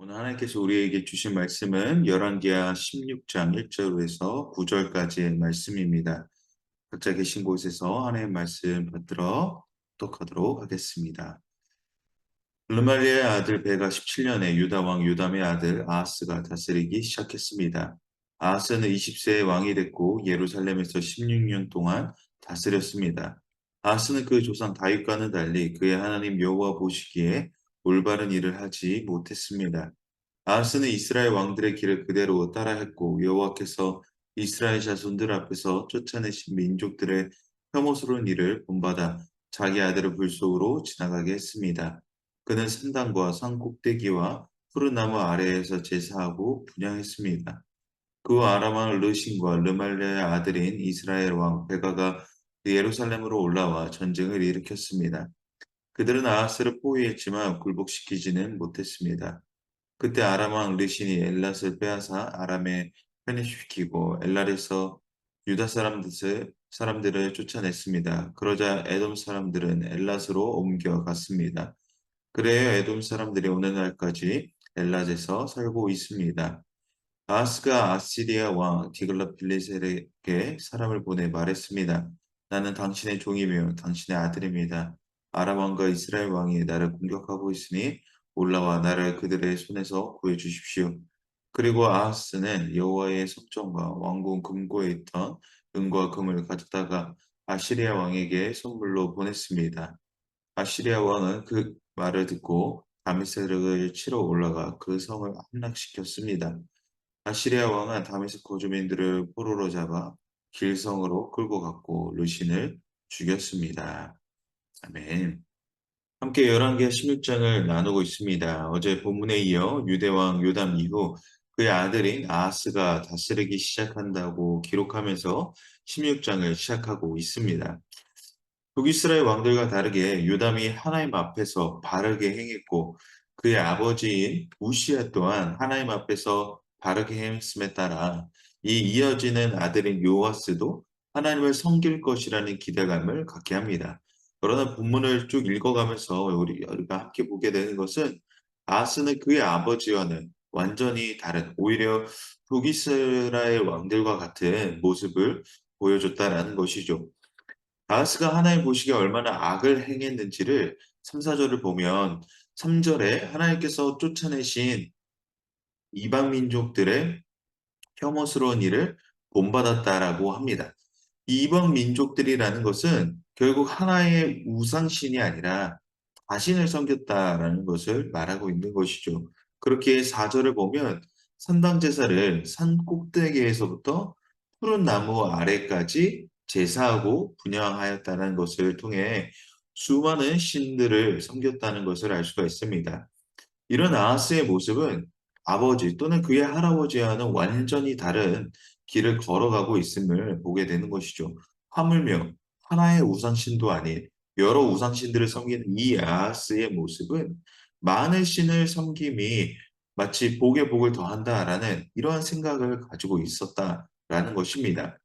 오늘 하나님께서 우리에게 주신 말씀은 열왕기하 16장 1절에서 9절까지의 말씀입니다. 각자 계신 곳에서 하나님의 말씀 받들어 독하도록 하겠습니다. 르말리아의 아들 베가 17년에 유다 왕 요담의 아들 아하스가 다스리기 시작했습니다. 아하스는 20세의 왕이 됐고 예루살렘에서 16년 동안 다스렸습니다. 아하스는 그 조상 다윗과는 달리 그의 하나님 여호와 보시기에 올바른 일을 하지 못했습니다. 아하스는 이스라엘 왕들의 길을 그대로 따라했고 여호와께서 이스라엘 자손들 앞에서 쫓아내신 민족들의 혐오스러운 일을 본받아 자기 아들을 불속으로 지나가게 했습니다. 그는 산당과 산 꼭대기와 푸른 나무 아래에서 제사하고 분향했습니다. 그 아람 왕 르신과 르말레의 아들인 이스라엘 왕 베가가 예루살렘으로 올라와 전쟁을 일으켰습니다. 그들은 아하스를 포위했지만 굴복시키지는 못했습니다. 그때 아람 왕 르신이 엘랏을 빼앗아 아람에 편입시키고 엘랄에서 유다 사람들을 쫓아냈습니다. 그러자 에돔 사람들은 엘랏으로 옮겨갔습니다. 그래야 에돔 사람들이 오늘날까지 엘랏에서 살고 있습니다. 아하스가 아시리아 왕 디글랏필레셀에게 사람을 보내 말했습니다. 나는 당신의 종이며 당신의 아들입니다. 아람 왕과 이스라엘 왕이 나를 공격하고 있으니 올라와 나를 그들의 손에서 구해주십시오. 그리고 아하스는 여호와의 성전과 왕궁 금고에 있던 은과 금을 가져다가 아시리아 왕에게 선물로 보냈습니다. 아시리아 왕은 그 말을 듣고 다메섹을 치러 올라가 그 성을 함락시켰습니다. 아시리아 왕은 다메섹 거주민들을 포로로 잡아 길성으로 끌고 갔고 르신을 죽였습니다. 아멘. 함께 열왕기하 16장을 나누고 있습니다. 어제 본문에 이어 유대왕 요담 이후 그의 아들인 아하스가 다스리기 시작한다고 기록하면서 16장을 시작하고 있습니다. 북이스라엘 왕들과 다르게 요담이 하나님 앞에서 바르게 행했고 그의 아버지인 우시야 또한 하나님 앞에서 바르게 행했음에 따라 이 이어지는 아들인 요아스도 하나님을 섬길 것이라는 기대감을 갖게 합니다. 그러나 본문을 쭉 읽어가면서 우리가 함께 보게 되는 것은 아하스는 그의 아버지와는 완전히 다른 오히려 북이스라엘 왕들과 같은 모습을 보여줬다라는 것이죠. 아하스가 하나님 보시기에 얼마나 악을 행했는지를 3, 4절을 보면 3절에 하나님께서 쫓아내신 이방 민족들의 혐오스러운 일을 본받았다라고 합니다. 이 이방 민족들이라는 것은 결국 하나의 우상신이 아니라 자신을 섬겼다라는 것을 말하고 있는 것이죠. 그렇게 4절을 보면 산당 제사를 산 꼭대기에서부터 푸른 나무 아래까지 제사하고 분향하였다는 것을 통해 수많은 신들을 섬겼다는 것을 알 수가 있습니다. 이런 아하스의 모습은 아버지 또는 그의 할아버지와는 완전히 다른 길을 걸어가고 있음을 보게 되는 것이죠. 하물며 하나의 우상신도 아닌 여러 우상신들을 섬기는 이 아하스의 모습은 많은 신을 섬김이 마치 복에 복을 더한다라는 이러한 생각을 가지고 있었다라는 것입니다.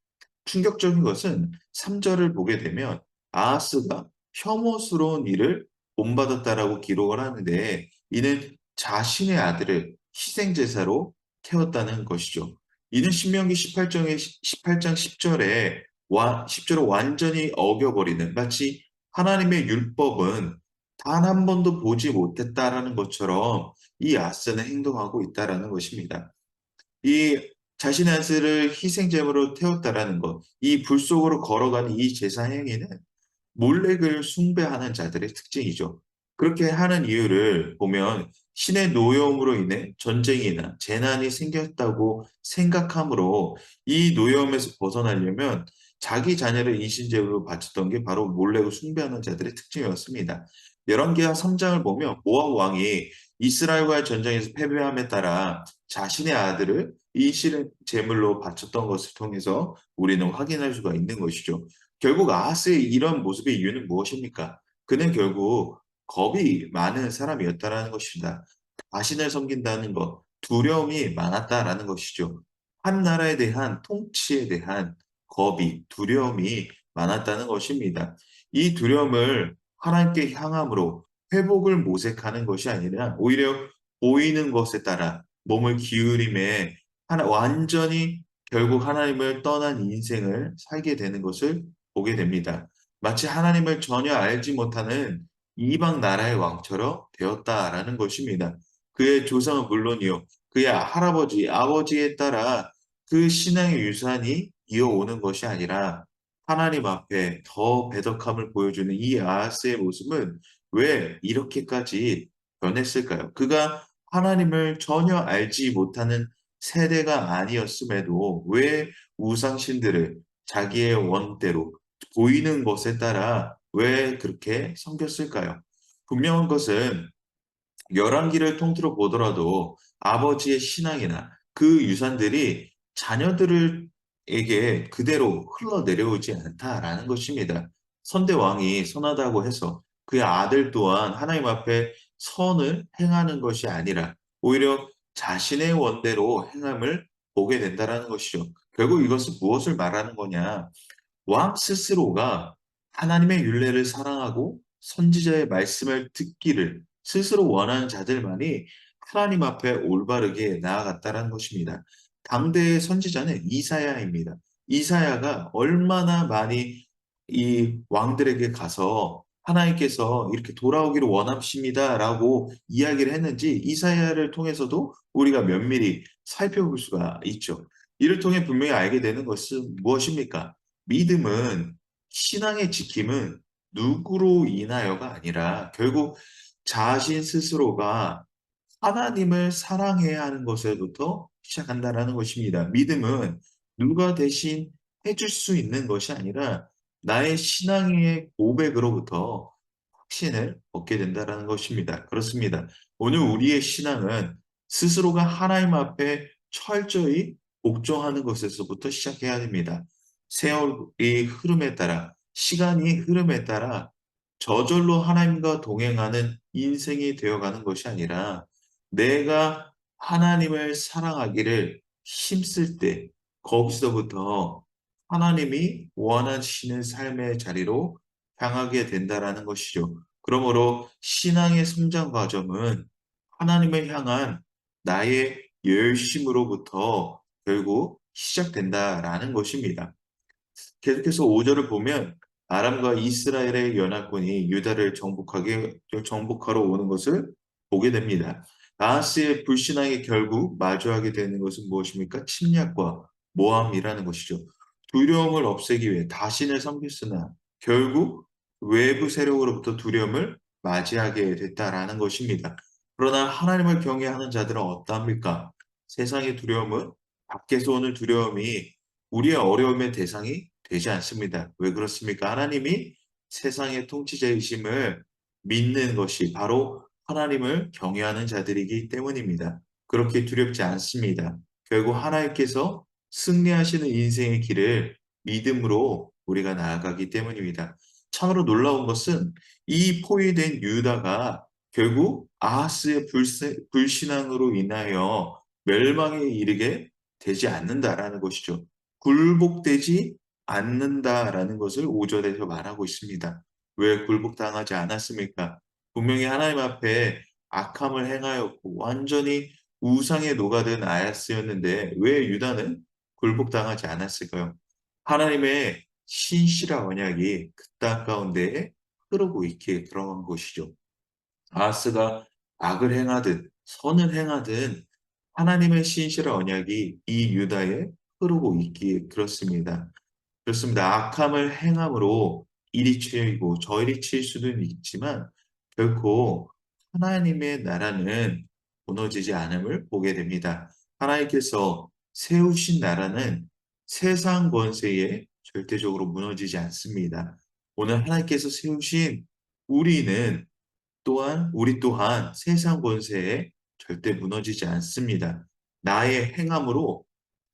충격적인 것은 3절을 보게 되면 아하스가 혐오스러운 일을 본받았다라고 기록을 하는데 이는 자신의 아들을 희생제사로 태웠다는 것이죠. 이는 신명기 18장 10절에 10절을 완전히 어겨버리는 마치 하나님의 율법은 단 한 번도 보지 못했다라는 것처럼 이 아스는 행동하고 있다라는 것입니다. 이 자신의 아들을 희생제물로 태웠다라는 것, 이 불 속으로 걸어가는 이 제사 행위는 몰렉을 숭배하는 자들의 특징이죠. 그렇게 하는 이유를 보면 신의 노여움으로 인해 전쟁이나 재난이 생겼다고 생각하므로 이 노여움에서 벗어나려면 자기 자녀를 인신제물로 바쳤던 게 바로 몰렉을 숭배하는 자들의 특징이었습니다. 열왕기하 3장을 보면 모압 왕이 이스라엘과의 전쟁에서 패배함에 따라 자신의 아들을 인신 제물로 바쳤던 것을 통해서 우리는 확인할 수가 있는 것이죠. 결국 아하스의 이런 모습의 이유는 무엇입니까? 그는 결국 겁이 많은 사람이었다라는 것입니다. 자신을 섬긴다는 것, 두려움이 많았다라는 것이죠. 한 나라에 대한 통치에 대한 겁이, 두려움이 많았다는 것입니다. 이 두려움을 하나님께 향함으로 회복을 모색하는 것이 아니라 오히려 보이는 것에 따라 몸을 기울임에 완전히 결국 하나님을 떠난 인생을 살게 되는 것을 보게 됩니다. 마치 하나님을 전혀 알지 못하는 이방 나라의 왕처럼 되었다라는 것입니다. 그의 조상은 물론이요, 그의 할아버지, 아버지에 따라 그 신앙의 유산이 이어오는 것이 아니라 하나님 앞에 더 배덕함을 보여주는 이 아하스의 모습은 왜 이렇게까지 변했을까요? 그가 하나님을 전혀 알지 못하는 세대가 아니었음에도 왜 우상신들을 자기의 원대로 보이는 것에 따라 왜 그렇게 섬겼을까요? 분명한 것은 열왕기를 통틀어 보더라도 아버지의 신앙이나 그 유산들이 자녀들에게 그대로 흘러내려오지 않다라는 것입니다. 선대 왕이 선하다고 해서 그의 아들 또한 하나님 앞에 선을 행하는 것이 아니라 오히려 자신의 원대로 행함을 보게 된다라는 것이죠. 결국 이것은 무엇을 말하는 거냐? 왕 스스로가 하나님의 율례를 사랑하고 선지자의 말씀을 듣기를 스스로 원하는 자들만이 하나님 앞에 올바르게 나아갔다는 것입니다. 당대의 선지자는 이사야입니다. 이사야가 얼마나 많이 이 왕들에게 가서 하나님께서 이렇게 돌아오기를 원하십니다라고 이야기를 했는지 이사야를 통해서도 우리가 면밀히 살펴볼 수가 있죠. 이를 통해 분명히 알게 되는 것은 무엇입니까? 믿음은 신앙의 지킴은 누구로 인하여가 아니라 결국 자신 스스로가 하나님을 사랑해야 하는 것에부터 시작한다라는 것입니다. 믿음은 누가 대신 해줄 수 있는 것이 아니라 나의 신앙의 고백으로부터 확신을 얻게 된다라는 것입니다. 그렇습니다. 오늘 우리의 신앙은 스스로가 하나님 앞에 철저히 복종하는 것에서부터 시작해야 됩니다. 세월의 흐름에 따라, 시간이 흐름에 따라 저절로 하나님과 동행하는 인생이 되어가는 것이 아니라 내가 하나님을 사랑하기를 힘쓸 때 거기서부터 하나님이 원하시는 삶의 자리로 향하게 된다라는 것이죠. 그러므로 신앙의 성장 과정은 하나님을 향한 나의 열심으로부터 결국 시작된다라는 것입니다. 계속해서 5절을 보면 아람과 이스라엘의 연합군이 유다를 정복하러 오는 것을 보게 됩니다. 아하스의 불신앙이 결국 마주하게 되는 것은 무엇입니까? 침략과 모함이라는 것이죠. 두려움을 없애기 위해 다신을 섬겼으나 결국 외부 세력으로부터 두려움을 맞이하게 됐다라는 것입니다. 그러나 하나님을 경외하는 자들은 어떠합니까? 세상의 두려움은 밖에서 오는 두려움이 우리의 어려움의 대상이 되지 않습니다. 왜 그렇습니까? 하나님이 세상의 통치자이심을 믿는 것이 바로 하나님을 경외하는 자들이기 때문입니다. 그렇게 두렵지 않습니다. 결국 하나님께서 승리하시는 인생의 길을 믿음으로 우리가 나아가기 때문입니다. 참으로 놀라운 것은 이 포위된 유다가 결국 아하스의 불신앙으로 인하여 멸망에 이르게 되지 않는다라는 것이죠. 굴복되지 않는다라는 것을 5절에서 말하고 있습니다. 왜 굴복당하지 않았습니까? 분명히 하나님 앞에 악함을 행하였고 완전히 우상에 녹아든 아하스였는데 왜 유다는 굴복당하지 않았을까요? 하나님의 신실한 언약이 그 땅 가운데에 흐르고 있기에 그런 것이죠. 아하스가 악을 행하든 선을 행하든 하나님의 신실한 언약이 이 유다에 흐르고 있기에 그렇습니다. 그렇습니다. 악함을 행함으로 이리 치이고 저리 치일 수는 있지만 결코 하나님의 나라는 무너지지 않음을 보게 됩니다. 하나님께서 세우신 나라는 세상 권세에 절대적으로 무너지지 않습니다. 오늘 하나님께서 세우신 우리는 우리 또한 세상 권세에 절대 무너지지 않습니다. 나의 행함으로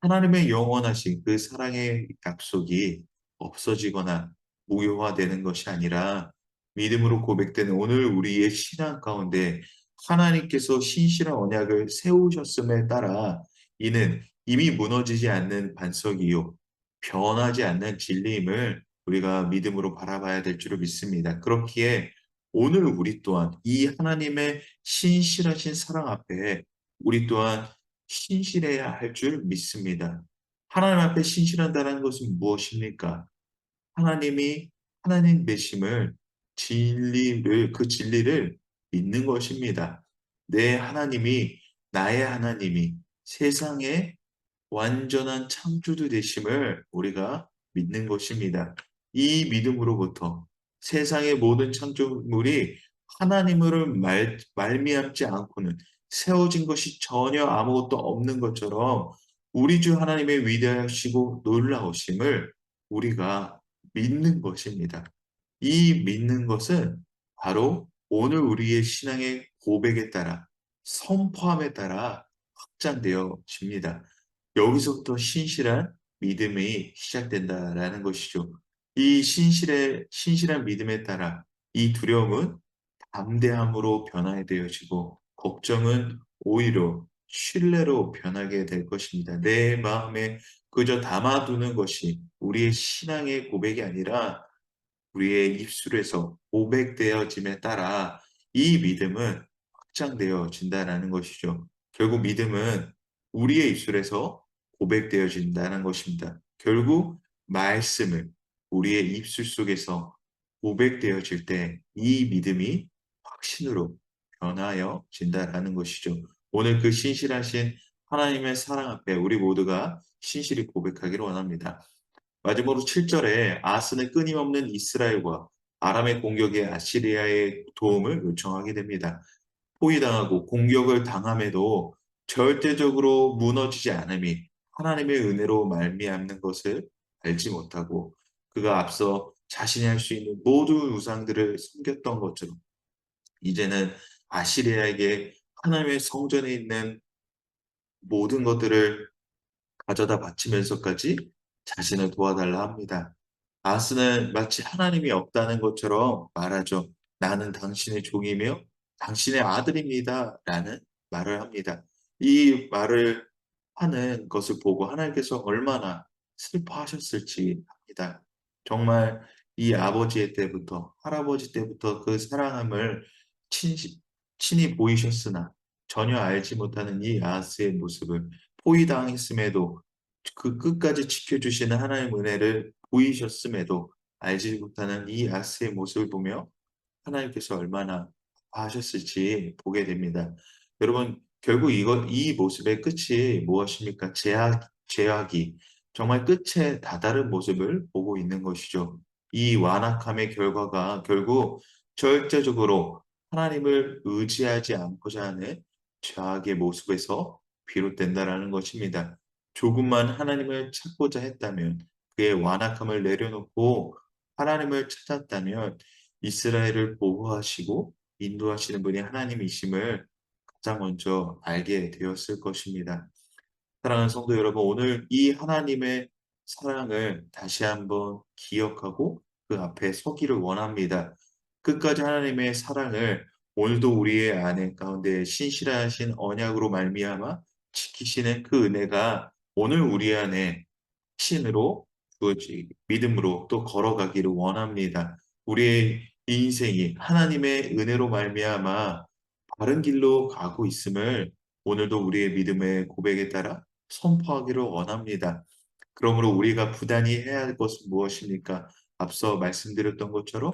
하나님의 영원하신 그 사랑의 약속이 없어지거나 무효화되는 것이 아니라 믿음으로 고백되는 오늘 우리의 신앙 가운데 하나님께서 신실한 언약을 세우셨음에 따라 이는 이미 무너지지 않는 반석이요 변하지 않는 진리임을 우리가 믿음으로 바라봐야 될 줄을 믿습니다. 그렇기에 오늘 우리 또한 이 하나님의 신실하신 사랑 앞에 우리 또한 신실해야 할 줄 믿습니다. 하나님 앞에 신실한다는 것은 무엇입니까? 하나님이 하나님 되심을 그 진리를 믿는 것입니다. 내 하나님이 나의 하나님이 세상의 완전한 창조주 되심을 우리가 믿는 것입니다. 이 믿음으로부터 세상의 모든 창조물이 하나님을 말미암지 않고는 세워진 것이 전혀 아무것도 없는 것처럼 우리 주 하나님의 위대하시고 놀라우심을 우리가 믿는 것입니다. 이 믿는 것은 바로 오늘 우리의 신앙의 고백에 따라 선포함에 따라 확장되어집니다. 여기서부터 신실한 믿음이 시작된다라는 것이죠. 이 신실한 믿음에 따라 이 두려움은 담대함으로 변화되어지고 걱정은 오히려 신뢰로 변하게 될 것입니다. 내 마음에 그저 담아두는 것이 우리의 신앙의 고백이 아니라 우리의 입술에서 고백되어짐에 따라 이 믿음은 확장되어진다는 것이죠. 결국 믿음은 우리의 입술에서 고백되어진다는 것입니다. 결국 말씀을 우리의 입술 속에서 고백되어질 때 이 믿음이 확신으로 변하여진다라는 것이죠. 오늘 그 신실하신 하나님의 사랑 앞에 우리 모두가 신실히 고백하기를 원합니다. 마지막으로 7절에 아스는 끊임없는 이스라엘과 아람의 공격에 아시리아의 도움을 요청하게 됩니다. 포위당하고 공격을 당함에도 절대적으로 무너지지 않음이 하나님의 은혜로 말미암는 것을 알지 못하고 그가 앞서 자신이 할 수 있는 모든 우상들을 섬겼던 것처럼 이제는 아시리아에게 하나님의 성전에 있는 모든 것들을 가져다 바치면서까지 자신을 도와달라 합니다. 아스는 마치 하나님이 없다는 것처럼 말하죠. 나는 당신의 종이며 당신의 아들입니다. 라는 말을 합니다. 이 말을 하는 것을 보고 하나님께서 얼마나 슬퍼하셨을지 합니다. 정말 이 아버지의 때부터 할아버지 때부터 그 사랑함을 친시, 친히 보이셨으나 전혀 알지 못하는 이 아스의 모습을 포위당했음에도 그 끝까지 지켜주시는 하나님의 은혜를 보이셨음에도 알지 못하는 이 아스의 모습을 보며 하나님께서 얼마나 아파하셨을지 보게 됩니다. 여러분, 결국 이 모습의 끝이 무엇입니까? 죄악이 정말 끝에 다다른 모습을 보고 있는 것이죠. 이 완악함의 결과가 결국 절대적으로 하나님을 의지하지 않고자 하는 죄악의 모습에서 비롯된다라는 것입니다. 조금만 하나님을 찾고자 했다면 그의 완악함을 내려놓고 하나님을 찾았다면 이스라엘을 보호하시고 인도하시는 분이 하나님이심을 가장 먼저 알게 되었을 것입니다. 사랑하는 성도 여러분, 오늘 이 하나님의 사랑을 다시 한번 기억하고 그 앞에 서기를 원합니다. 끝까지 하나님의 사랑을 오늘도 우리의 안에 가운데 신실하신 언약으로 말미암아 지키시는 그 은혜가 오늘 우리 안에 신으로 믿음으로 또 걸어가기를 원합니다. 우리의 인생이 하나님의 은혜로 말미암아 바른 길로 가고 있음을 오늘도 우리의 믿음의 고백에 따라 선포하기를 원합니다. 그러므로 우리가 부단히 해야 할 것은 무엇입니까? 앞서 말씀드렸던 것처럼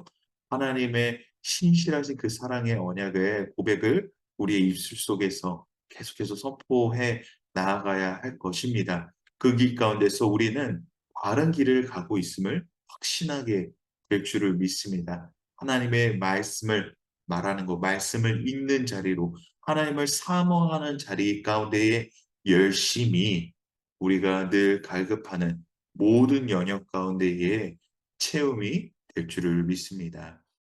하나님의 신실하신 그 사랑의 언약의 고백을 우리의 입술 속에서 계속해서 선포해 나아가야 할 것입니다. 그 길 가운데서 우리는 바른 길을 가고 있음을 확신하게 될 줄을 믿습니다. 하나님의 말씀을 말하는 것, 말씀을 읽는 자리로 하나님을 사모하는 자리 가운데에 열심히 우리가 늘 갈급하는 모든 영역 가운데에 체험이 될 줄을 믿습니다.